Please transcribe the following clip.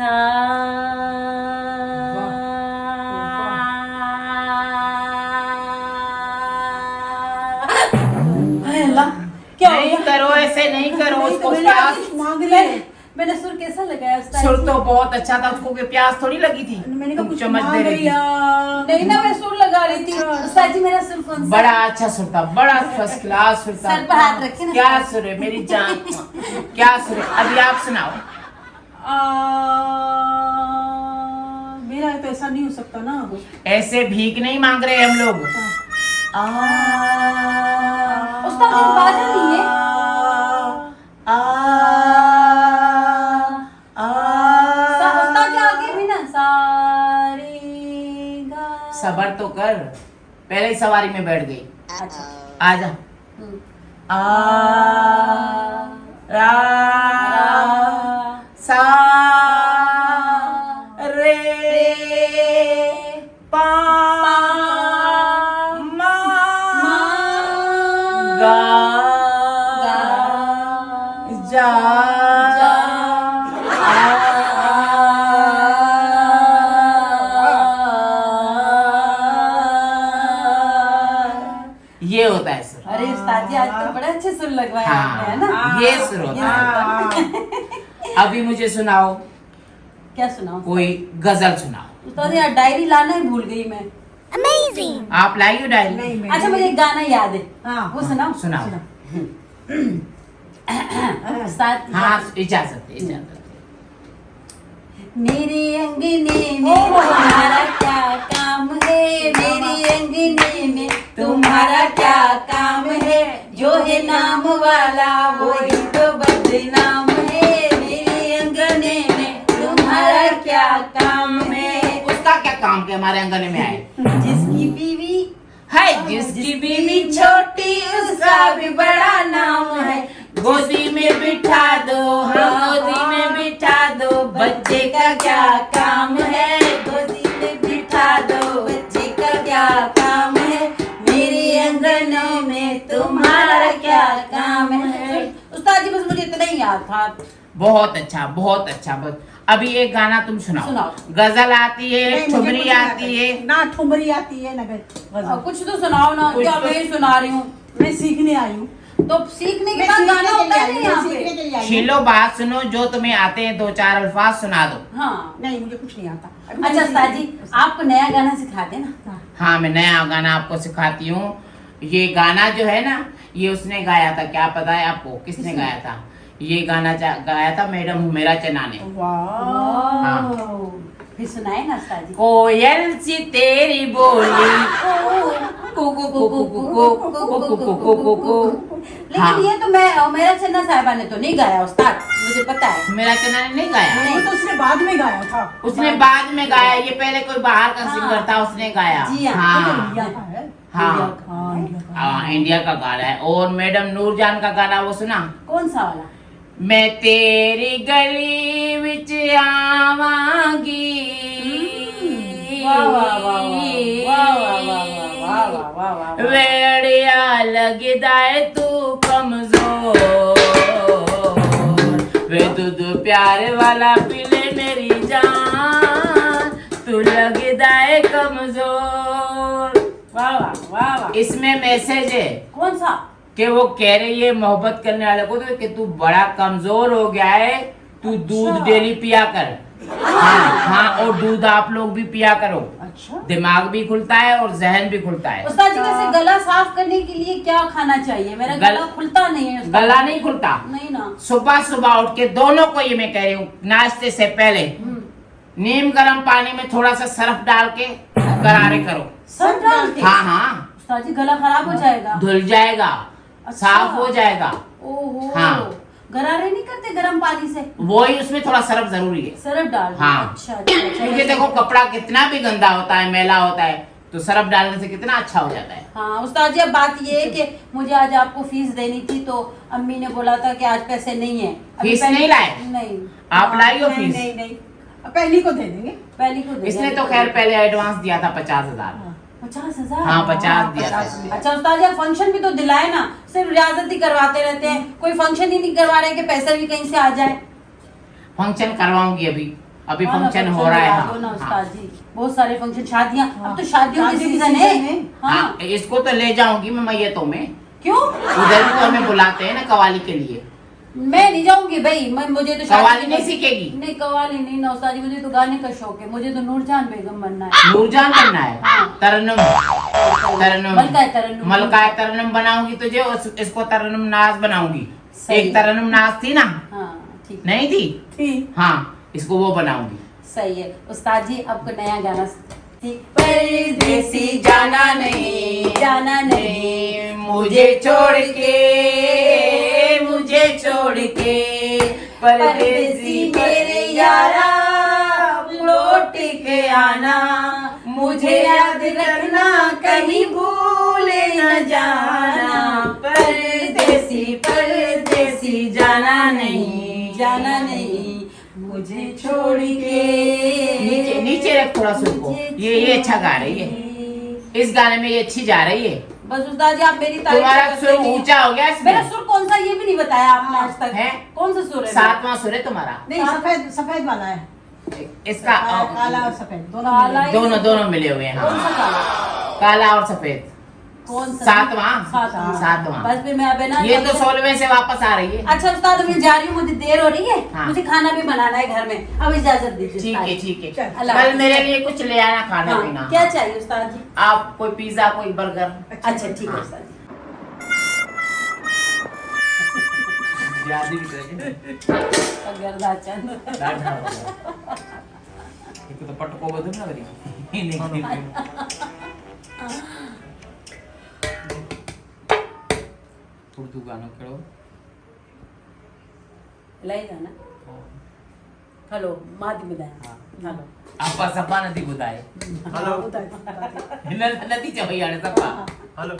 सा क्या नहीं करो, ऐसे नहीं करो, उसको प्यास मांग रही है। मैंने सुर कैसा लगाया उस्ताद सुर जी? तो बहुत अच्छा था, उसको के प्यास थोड़ी लगी थी। मैंने कहा तुम कुछ चम्मच मांग दे रही रही थी। है। नहीं ना, मैं सुर लगा रही थी। उस्ताद जी मेरा सुर कौन सा? बड़ा अच्छा सुर था, बड़ा फर्स्ट क्लास सुर था। सर पर हाथ रखे ना। क्या सुर है मेरी जान, क्या सुर है। अभी आप सुनाओ। मेरा तो ऐसा नहीं हो सकता ना। ऐसे भीख नहीं मांग रहे हम लोग। उस्ताद जी बाजा नहीं है। उस्ताद जी आगे भी ना सारे गा। सबर तो कर, पहले ही सवारी में बैठ गई। अच्छा। आजा। आ रा सा रे पा मा गा जा ये होता है सुर। अरे उस्ताद जी आज तो बड़े अच्छे सुर लगवाए आपने, है ना? हाँ, ये सुर होता है। अभी मुझे सुनाओ, क्या सुनाऊं? कोई गजल सुनाओ। उस्ताद जी यार डायरी लाना ही भूल गई मैं। आप लाइयो डायरी। नहीं, अच्छा मुझे एक गाना याद है, हाँ, वो सुनाओ। सुनाओ। उस्ताद जी, हाँ इजाजत है, इजाजत है। मेरे अंगने में तुम्हारा क्या काम है, मेरे अंगने में तुम्हारा क्या काम है, जो है नाम वाला वही तो बदनाम है, मेरे अंगने में तुम्हारा क्या काम है। उसका क्या काम के हमारे अंगने में आए। जिसकी बीवी है जिसकी बीवी छोटी उसका भी बड़ा नाम है, गोदी में बिठा दो, हाँ गोदी में बिठा दो, बच्चे का क्या काम है, गोदी में बिठा दो, बच्चे का क्या काम है, मेरे अंगनों में तुम्हारा क्या काम है। उस्ताद जी बस मुझे इतना ही याद था। बहुत अच्छा, बहुत अच्छा। बस अभी एक गाना तुम सुनाओ। सुनाओ। गजल आती है, नहीं, मुझे ठुमरी कुछ नहीं आती है। ना ठुमरी आती है ना गजल। कुछ तो सुनाओ ना, कुछ क्या तो- मैं ही सुना रही हूँ। मैं सीखने आई हूँ। तो सीखने के मैं बाद सीखने गाना के होता लिए है आई ना हूँ, यहाँ मैं सीखने पे। के लिए आई हूँ। छीलो बात सुनो, जो तुम्हें आते हैं 2-4 अल्फाज सुना दो। हाँ नहीं, मुझे कुछ नहीं आता। अभी अच्छा मैं उस्ताद जी सीखने- आपको नया गाना सिखा देना। हाँ मैं नया गाना आपको सिखाती हूँ। ये गाना जो है ना, ये उसने गाया था, क्या पता है आपको किसने गाया था? ये गाना गाया था मैडम हुमेरा चना ने। वाह। फिर सुनाए ना उस्ताद जी। कोयल सी तेरी बोली कुकु कुकु कुकु कुकु कुकु कुकु। लेकिन हाँ। ये तो मैं मेरा चन्ना साहिबा ने तो नहीं गाया उस्ताद, मुझे पता है। मेरा चना ने नहीं गाया, नहीं। वो तो उसने बाद में गाया था। उसने बाद में गाया। ये पहले कोई बाहर का हाँ। सिंगर था, उसने गाया। जी हाँ। हाँ इंडिया का है। हाँ हाँ, इंडिया का। हाँ, इंडिया का गाना है। और मैडम नूरजान का गाना वो सुना? कौन सा वाला? मैं तेरी गली विच आवांगी, वाह वाह वाह वाह वाह वाह वाह वाह वाह। वेड़िया लगदा है तू कमजोर, वे दूध प्यारे वाला पीले मेरी जान, तू लगदा है कमजोर। वाह वाह वाह वाह। इसमें मैसेज है कौन सा? कि वो कह रही है मोहब्बत करने वाले को तो कि तू बड़ा कमजोर हो गया है, तू दूध डेली पिया कर। हाँ हाँ, और दूध आप लोग भी पिया करो, अच्छा। दिमाग भी खुलता है और जहन भी खुलता है। उस्ताद जी वैसे गला साफ करने के लिए क्या खाना चाहिए? मेरा गला खुलता नहीं है उस्ताद। गला नहीं खुलता। नहीं ना। सुबह सुबह उठ के दोनों को ये मैं कह रही हूँ, नाश्ते से पहले नीम गर्म पानी में थोड़ा सा सर्फ डाल के गरारे करो। सब डाल के? हाँ हाँ, उस्ताद जी गला खराब हो जाएगा। धुल जाएगा, अच्छा। साफ हो जाएगा। ओहो। हाँ। गरारे नहीं करते गर्म पानी से? वो ही, उसमें थोड़ा सर्फ जरूरी है। सरफ डाल। हाँ। अच्छा अच्छा अच्छा। क्योंकि देखो कपड़ा कितना भी गंदा होता है, मैला होता है, तो सर्फ डालने से कितना अच्छा हो जाता है। हाँ उस्ताद जी अब बात ये है कि मुझे आज आपको फीस देनी थी, तो अम्मी ने बोला था कि आज पैसे नहीं है। अभी फीस पहली- नहीं लाए? नहीं। आप लाई हो नहीं, फीस? नहीं नहीं, पहली को दे देंगे। पहली को दे इसने देंगे। तो खैर पहले एडवांस दिया था 50,000। 50,000? हाँ 50 दिया था 50 इसने। अच्छा उस्ताद जी आप फंक्शन भी तो दिलाए ना, सिर्फ रियाजत ही करवाते रहते हैं, कोई फंक्शन ही नहीं करवा रहे कि पैसा भी कहीं से आ जाए। फंक्शन करवाऊंगी अभी, अभी हाँ ना, फंक्शन हो रहा है। लगा हाँ, दो ना हाँ। उस्ताद जी, बहुत सारे फंक्शन, शादियाँ, अब तो शादियों की शादी की सीजन है। सीजन है। हाँ हाँ, इसको तो ले जाऊंगी मैं मैयतों में, क्यों? उधर भी तो हमें बुलाते हैं ना कवाली के लिए। मैं नहीं जाऊंगी भाई, मुझे तो कवाली नहीं सीखेगी? नहीं, कवाली नहीं ना उस्ताद जी, मुझे तो गाने का शौक है, मुझे तो नूरजान बेगम बनना है। नूरजान बनना है? हाँ। तरन्नुम, तरन्नुम, मलका तरन्नुम, मलका तरन्नुम बनाऊंगी तुझे, इसको तरन्नुम नाज बनाऊंगी। सही। एक तरन्नुम नाज थी ना, हाँ ठीक नहीं थी? ठीक। हाँ, इसको वो बनाऊंगी। सही है उस्ताद जी, आपको नया गाना परदेसी जाना नहीं, जाना नहीं, मुझे छोड़ के, मुझे छोड़ के, परदेसी मेरे यारा लौट के आना, मुझे याद रखना कहीं भूले न जाना, परदेसी परदेसी जाना नहीं, जाना नहीं, मुझे छोड़ के। नीचे नीचे रख थोड़ा सुर को, ये अच्छा गा रही है, इस गाने में ये अच्छी जा रही है। बस उस्ताद जी आप मेरी तारीफ तुम्हारा करते सुर नहीं। ऊंचा हो गया इसमें। मेरा सुर कौन सा ये भी नहीं बताया आपने आज तक है? कौन सा सुर है? 7वां सुर है तुम्हारा। नहीं, सफेद सफेद वाला है, इसका काला और सफेद दोनों काला मिले। ही- दोनों मिले हुए हैं। कौन सा हाँ, काला? काला और सफेद। कौन सा? 7वां। सातवां। 7वां। बस फिर मैं अब है ना, ये तो 16वें से वापस आ रही है। अच्छा उस्ताद मैं जा रही हूँ, मुझे देर हो रही है, हाँ। मुझे खाना भी बनाना है घर में, अब इजाजत दीजिए ठीक उस्ताद है जी। ठीक है, चल, अल्लाह कल हाफ़िज़। मेरे लिए कुछ ले आना खाना हाँ, पीना। क्या चाहिए उस्ताद जी? आप कोई पिज्जा कोई बर्गर। अच्छा ठीक है हाँ। उस्ताद जी। अगर दाचन। तो पटको બધું ના કરી થોડું ગાનો ખેડો લઈ જાના हेलो मादी बुधाय हेलो આપા સપા નથી બુધાય हेलो નથી જવાય આને સપા हेलो